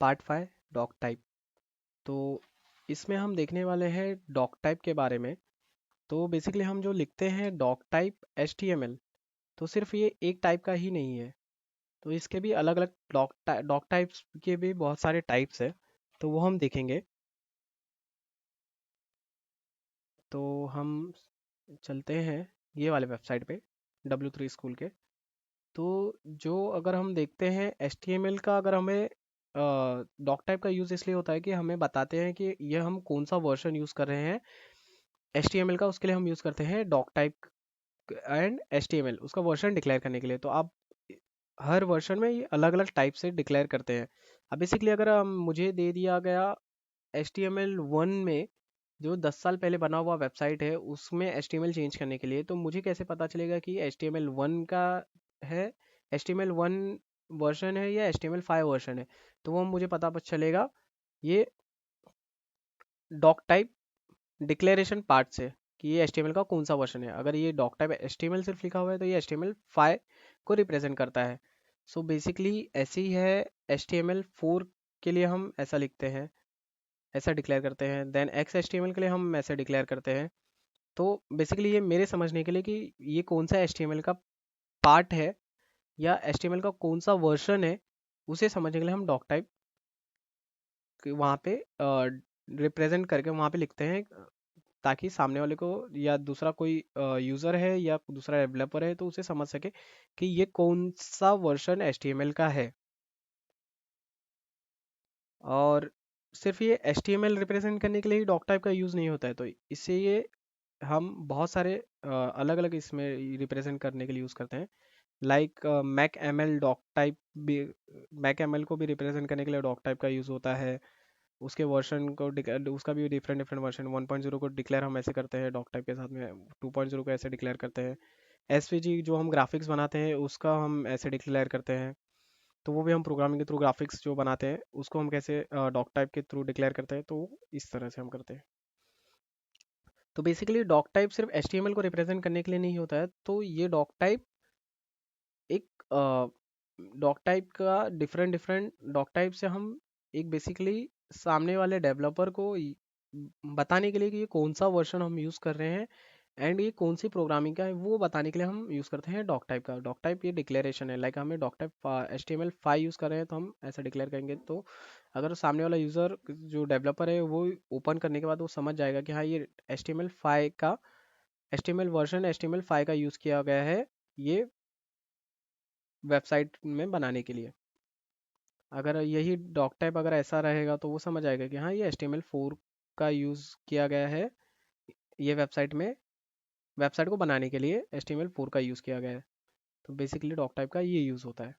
Part 5 doc type. तो इसमें हम देखने वाले हैं डॉक टाइप के बारे में। तो बेसिकली हम जो लिखते हैं डॉक टाइप HTML, तो सिर्फ ये एक टाइप का ही नहीं है। तो इसके भी अलग अलग डॉक टाइप्स के भी बहुत सारे टाइप्स है, तो वो हम देखेंगे। तो हम चलते हैं ये वाले वेबसाइट पे, W3 स्कूल के। तो जो अगर हम देखते हैं HTML का, अगर हमें डॉक टाइप का यूज़ इसलिए होता है कि हमें बताते हैं कि ये हम कौन सा वर्जन यूज़ कर रहे हैं HTML का। उसके लिए हम यूज़ करते हैं डॉक टाइप एंड HTML, उसका वर्जन डिक्लेयर करने के लिए। तो आप हर वर्जन में ये अलग अलग टाइप से डिक्लेयर करते हैं। अब बेसिकली अगर मुझे दे दिया गया HTML1 में जो 10 साल पहले बना हुआ वेबसाइट है, उसमें HTML चेंज करने के लिए, तो मुझे कैसे पता चलेगा कि HTML1 का है, HTML1 वर्जन है या HTML5 वर्जन है? तो वो मुझे पता चलेगा ये डॉक टाइप डिक्लेरेशन पार्ट से कि ये HTML का कौन सा वर्जन है। अगर ये डॉक टाइप HTML सिर्फ लिखा हुआ है तो ये HTML5 को रिप्रेजेंट करता है। सो बेसिकली ऐसे ही है। HTML4 के लिए हम ऐसा लिखते हैं, ऐसा डिक्लेयर करते हैं। देन XHTML के लिए हम ऐसे डिक्लेयर करते हैं। तो बेसिकली ये मेरे समझने के लिए कि ये कौन सा HTML का पार्ट है या HTML का कौन सा वर्जन है, उसे समझने के लिए हम डॉक टाइप वहाँ पे रिप्रेजेंट करके वहाँ पे लिखते हैं, ताकि सामने वाले को या दूसरा कोई यूज़र है या दूसरा डेवलपर है तो उसे समझ सके कि ये कौन सा वर्जन HTML का है। और सिर्फ ये HTML रिप्रेजेंट करने के लिए ही डॉक टाइप का यूज़ नहीं होता है, तो इससे ये हम बहुत सारे अलग अलग इसमें रिप्रेजेंट करने के लिए यूज़ करते हैं। Like mac M L doc type भी, मैक एम एल को भी रिप्रेजेंट करने के लिए डॉक टाइप का यूज़ होता है। उसके वर्जन को उसका भी डिफरेंट डिफरेंट वर्जन, 1.0 को डिक्लेयर हम ऐसे करते हैं डॉक टाइप के साथ में, 2.0 को ऐसे डिक्लेयर करते हैं। SVG जो हम ग्राफिक्स बनाते हैं उसका हम ऐसे डिक्लेयर करते हैं। तो वो भी हम प्रोग्रामिंग के थ्रू ग्राफिक्स जो बनाते हैं उसको हम कैसे डॉक टाइप के थ्रू डिक्लेयर करते हैं, तो इस तरह से हम करते हैं। तो बेसिकली डॉक टाइप सिर्फ HTML को रिप्रेजेंट करने के लिए नहीं होता है। तो ये डॉक टाइप एक डॉक टाइप का डिफरेंट डिफरेंट डॉक टाइप से हम एक बेसिकली सामने वाले डेवलपर को बताने के लिए कि ये कौन सा वर्जन हम यूज़ कर रहे हैं एंड ये कौन सी प्रोग्रामिंग का है, वो बताने के लिए हम यूज़ करते हैं डॉक टाइप का। डॉक टाइप ये डिक्लेरेशन है, लाइक हमें डॉक टाइप HTML5 यूज़ कर रहे हैं तो हम ऐसा डिक्लेयर करेंगे। तो अगर सामने वाला यूज़र जो डेवलपर है वो ओपन करने के बाद वो समझ जाएगा कि हाँ ये HTML5 का HTML वर्जन HTML5 का यूज़ किया गया है ये वेबसाइट में बनाने के लिए। अगर यही डॉक टाइप अगर ऐसा रहेगा तो वो समझ आएगा कि हाँ ये HTML4 का यूज़ किया गया है, ये वेबसाइट को बनाने के लिए HTML4 का यूज़ किया गया है। तो बेसिकली डॉक टाइप का ये यूज़ होता है।